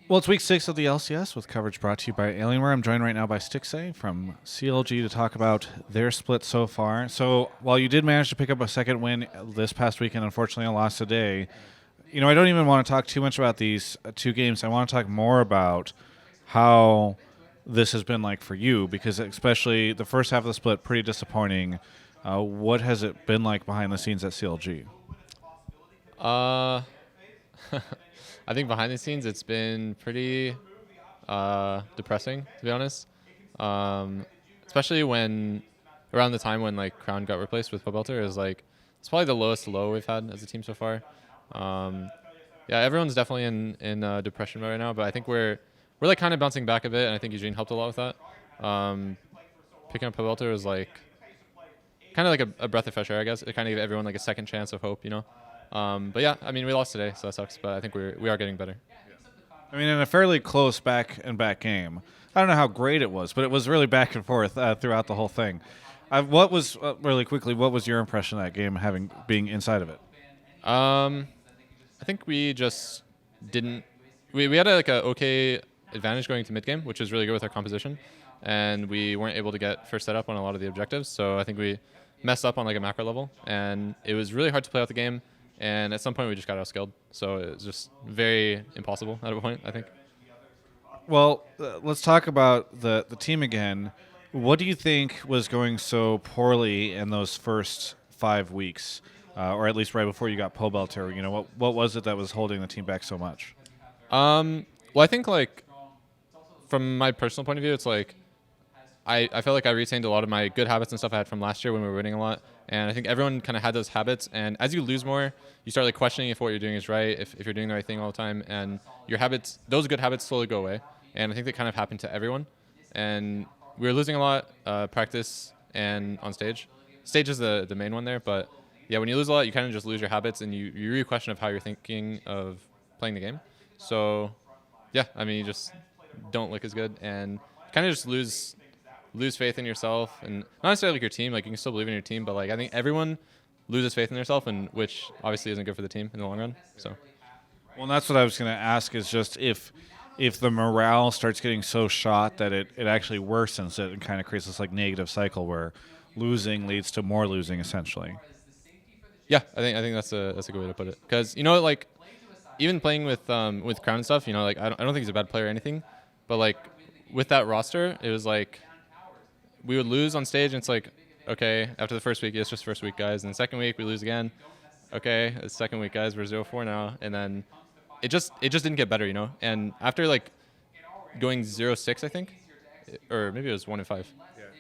Well, it's week 6 of the LCS with coverage brought to you by Alienware. I'm joined right now by Stixxay from CLG to talk about their split so far. So while you did manage to pick up a second win this past weekend, unfortunately a loss today, I don't even want to talk too much about these two games. I want to talk more about how this has been like for you, because especially the first half of the split, pretty disappointing. What has it been like behind the scenes at CLG? Uh, I think behind the scenes it's been pretty depressing, to be honest. Especially when around the time when like Crown got replaced with Pobelter, is like it's probably the lowest low we've had as a team so far. Yeah, everyone's definitely in depression mode right now, but I think we're like kind of bouncing back a bit, and I think Eugene helped a lot with that. Picking up Pobelter was like kind of like a breath of fresh air, I guess. It kind of gave everyone like a second chance of hope, But yeah, I mean, we lost today, so that sucks. But I think we are getting better. I mean, in a fairly close back-and-back game, I don't know how great it was, but it was really back and forth throughout the whole thing. What was really quickly? What was your impression of that game, being inside of it? I think we just didn't. We had a okay advantage going to mid game, which was really good with our composition, and we weren't able to get first setup on a lot of the objectives. So I think we messed up on like a macro level, and it was really hard to play out the game. And at some point, we just got outskilled. So it was just very impossible at a point, I think. Well, let's talk about the team again. What do you think was going so poorly in those first 5 weeks, or at least right before you got Pobelter? What was it that was holding the team back so much? Well, I think like from my personal point of view, it's like I felt like I retained a lot of my good habits and stuff I had from last year when we were winning a lot. And I think everyone kind of had those habits. And as you lose more, you start like questioning if what you're doing is right, if you're doing the right thing all the time. And your habits, those good habits slowly go away. And I think that kind of happened to everyone. And we were losing a lot, practice and on stage. Stage is the main one there. But yeah, when you lose a lot, you kind of just lose your habits and you really question of how you're thinking of playing the game. So yeah, I mean, you just don't look as good and kind of just lose faith in yourself, and not necessarily like your team. Like you can still believe in your team, but like I think everyone loses faith in themselves, and which obviously isn't good for the team in the long run. So, well, that's what I was going to ask. Is just if the morale starts getting so shot that it actually worsens it and kind of creates this like negative cycle where losing leads to more losing, essentially. Yeah, I think that's a good way to put it. Because like even playing with Crown and stuff, like I don't think he's a bad player or anything, but like with that roster, it was like we would lose on stage, and it's like, okay, after the first week, it's just first week, guys. And the second week, we lose again. Okay, it's second week, guys. We're 0-4 now. And then it just didn't get better, And after, like, going 0-6, I think, or maybe it was 1-5.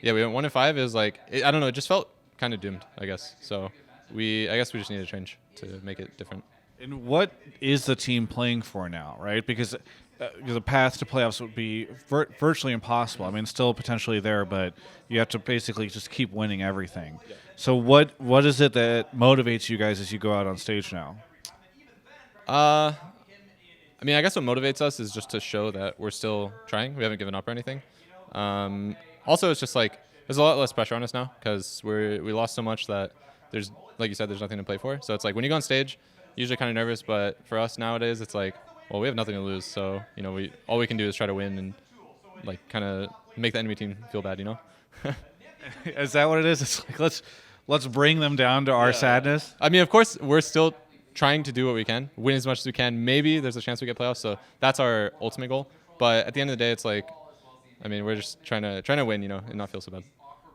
Yeah, we went 1-5. It was like, I don't know, it just felt kind of doomed, I guess. So I guess we just need to change to make it different. And what is the team playing for now, right? Because the path to playoffs would be virtually impossible. I mean, still potentially there, but you have to basically just keep winning everything. Yeah. So what is it that motivates you guys as you go out on stage now? I mean, I guess what motivates us is just to show that we're still trying. We haven't given up or anything. Also, it's just like there's a lot less pressure on us now because we lost so much that there's, like you said, there's nothing to play for. So it's like when you go on stage, usually kind of nervous, but for us nowadays, it's like, well, we have nothing to lose, so all we can do is try to win and like kind of make the enemy team feel bad, Is that what it is? It's like let's bring them down to our sadness. I mean, of course, we're still trying to do what we can, win as much as we can. Maybe there's a chance we get playoffs, so that's our ultimate goal. But at the end of the day, it's like, I mean, we're just trying to win, and not feel so bad.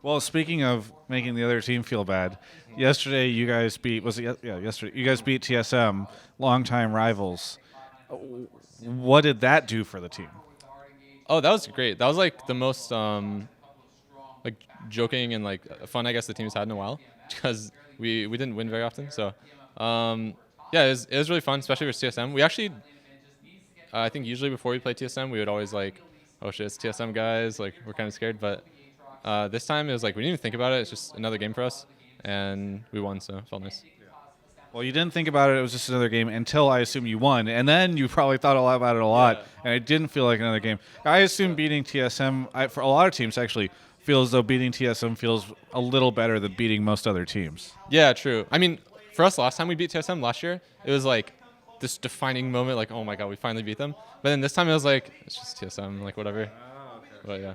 Well, speaking of making the other team feel bad, yesterday you guys beat yesterday you guys beat TSM, longtime rivals. What did that do for the team? Oh, that was great. That was like the most like joking and like fun I guess the team has had in a while because we didn't win very often. So yeah, it was really fun, especially with TSM. We actually I think usually before we play TSM we would always like, oh shit, it's TSM guys, like we're kind of scared. But this time it was like we didn't even think about it. It's just another game for us, and we won, so it felt nice. Well, you didn't think about it. It was just another game until I assume you won. And then you probably thought a lot about it and it didn't feel like another game. I assume beating TSM, for a lot of teams, actually feel as though beating TSM feels a little better than beating most other teams. Yeah, true. I mean, for us last time we beat TSM last year, it was like this defining moment, like, oh my god, we finally beat them. But then this time it was like, it's just TSM, like whatever. But yeah.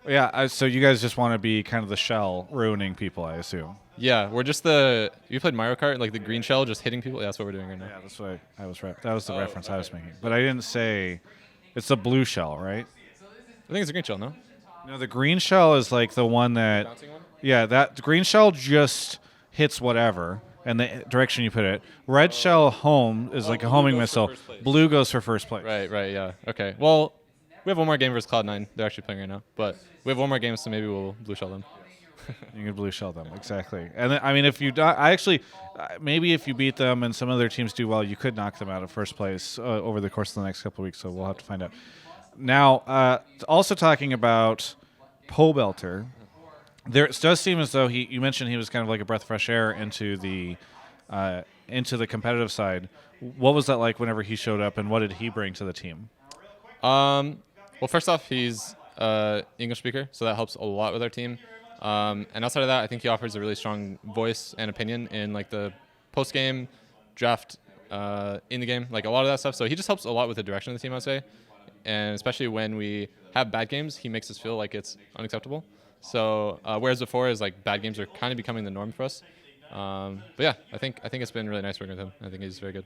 Yeah, so you guys just want to be kind of the shell ruining people, I assume. Yeah, we're just you played Mario Kart, like the green shell, just hitting people. Yeah, that's what we're doing right now. Yeah, that's what that was the reference I was making. But I didn't say it's the blue shell, right? I think it's a green shell, no? No, the green shell is like the one that. Bouncing one? Yeah, that green shell just hits whatever and the direction you put it. Red shell home is like a blue homing goes for missile. first place. Blue goes for first place. Right, yeah. Okay. Well, we have one more game versus Cloud9. They're actually playing right now. But we have one more game, so maybe we'll blue shell them. You can blue shell them, exactly. And then, I mean, if you maybe if you beat them and some other teams do well, you could knock them out of first place over the course of the next couple of weeks. So we'll have to find out. Now, also talking about Pobelter, there it does seem as though you mentioned he was kind of like a breath of fresh air into the competitive side. What was that like whenever he showed up, and what did he bring to the team? Well, first off, he's English speaker, so that helps a lot with our team. And outside of that, I think he offers a really strong voice and opinion in like the post game, draft, in the game, like a lot of that stuff. So he just helps a lot with the direction of the team, I'd say. And especially when we have bad games, he makes us feel like it's unacceptable. So whereas before is like bad games are kind of becoming the norm for us. But yeah, I think it's been really nice working with him. I think he's very good.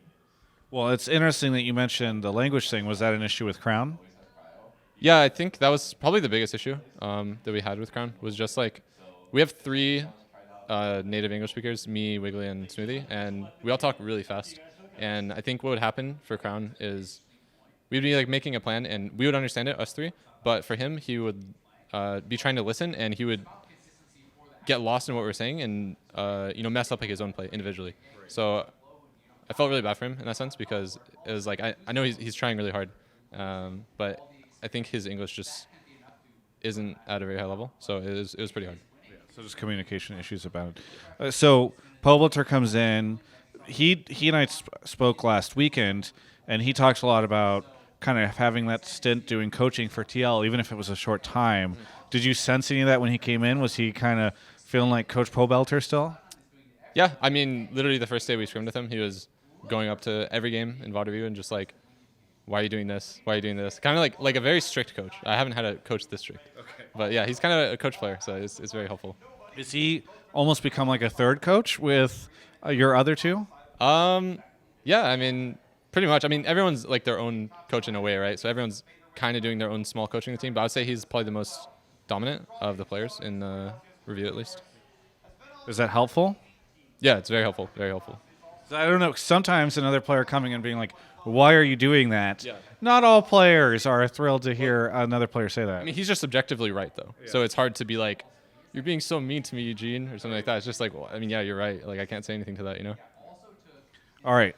Well, it's interesting that you mentioned the language thing. Was that an issue with Crown? Yeah, I think that was probably the biggest issue that we had with Crown was just like we have 3 native English speakers, me, Wiggly, and Smoothie, and we all talk really fast. And I think what would happen for Crown is we'd be like making a plan, and we would understand it, us 3. But for him, he would be trying to listen, and he would get lost in what we're saying, and mess up like his own play individually. So I felt really bad for him in that sense because it was like I know he's trying really hard, but I think his English just isn't at a very high level. So it was pretty hard. So just communication issues about it. So Pobelter comes in. He and I spoke last weekend, and he talks a lot about kind of having that stint doing coaching for TL, even if it was a short time. Mm-hmm. Did you sense any of that when he came in? Was he kind of feeling like Coach Pobelter still? Yeah, I mean, literally the first day we scrimmed with him, he was going up to every game in Vaudeville and just like, why are you doing this? Why are you doing this? Kind of like a very strict coach. I haven't had a coach this strict. Okay. But yeah, he's kind of a coach player, so it's very helpful. Is he almost become like a third coach with your other 2? Yeah, I mean, pretty much. I mean, everyone's like their own coach in a way, right? So everyone's kind of doing their own small coaching the team, but I would say he's probably the most dominant of the players in the review at least. Is that helpful? Yeah, it's very helpful. Very helpful. I don't know. Sometimes another player coming and being like, why are you doing that? Yeah. Not all players are thrilled to hear another player say that. I mean, he's just subjectively right, though. Yeah. So it's hard to be like, you're being so mean to me, Eugene, or something like that. It's just like, well, I mean, yeah, you're right. Like, I can't say anything to that, All right.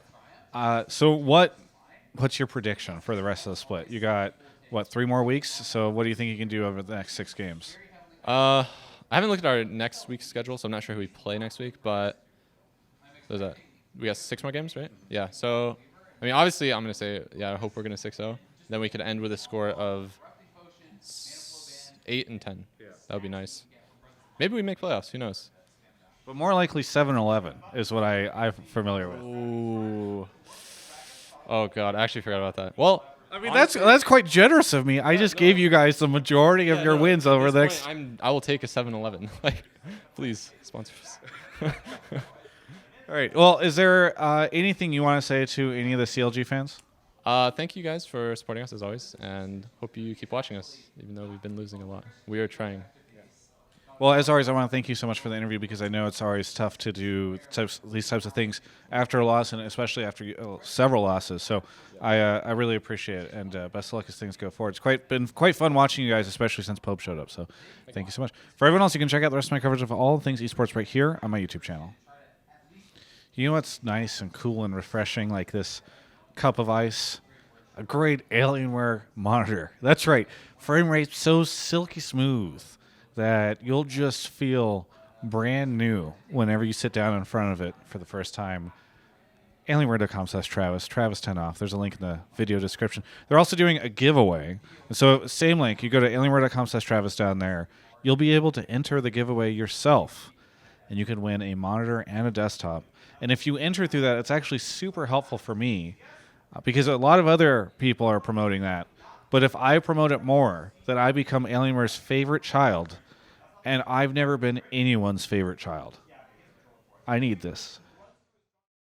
So what's your prediction for the rest of the split? You got, 3 more weeks? So what do you think you can do over the next 6 games? I haven't looked at our next week's schedule, so I'm not sure who we play next week, but there's that. We got 6 more games, right? Yeah. So, I mean, obviously, I'm going to say, yeah, I hope we're going to 6-0. Then we could end with a score of 8 and 10. Yeah. That would be nice. Maybe we make playoffs. Who knows? But more likely 7-11 is what I'm familiar with. Ooh. Oh, God. I actually forgot about that. Well, I mean, honestly, that's quite generous of me. I just gave you guys the majority of your wins over the next. I will take a 7-11. Like, please, sponsor us. All right. Well, is there anything you want to say to any of the CLG fans? Thank you guys for supporting us as always, and hope you keep watching us, even though we've been losing a lot. We are trying. Well, as always, I want to thank you so much for the interview because I know it's always tough to do these types of things after a loss, and especially after several losses. So I really appreciate it, and best of luck as things go forward. It's been quite fun watching you guys, especially since Pope showed up. So thank you so much. For everyone else, you can check out the rest of my coverage of all things esports right here on my YouTube channel. You know what's nice and cool and refreshing, like this cup of ice? A great Alienware monitor. That's right. Frame rate so silky smooth that you'll just feel brand new whenever you sit down in front of it for the first time. Alienware.com/Travis, Travis 10 off. There's a link in the video description. They're also doing a giveaway. And so same link. You go to Alienware.com/Travis down there. You'll be able to enter the giveaway yourself. and you can win a monitor and a desktop. And if you enter through that, it's actually super helpful for me because a lot of other people are promoting that. But if I promote it more, then I become Alienware's favorite child, and I've never been anyone's favorite child. I need this.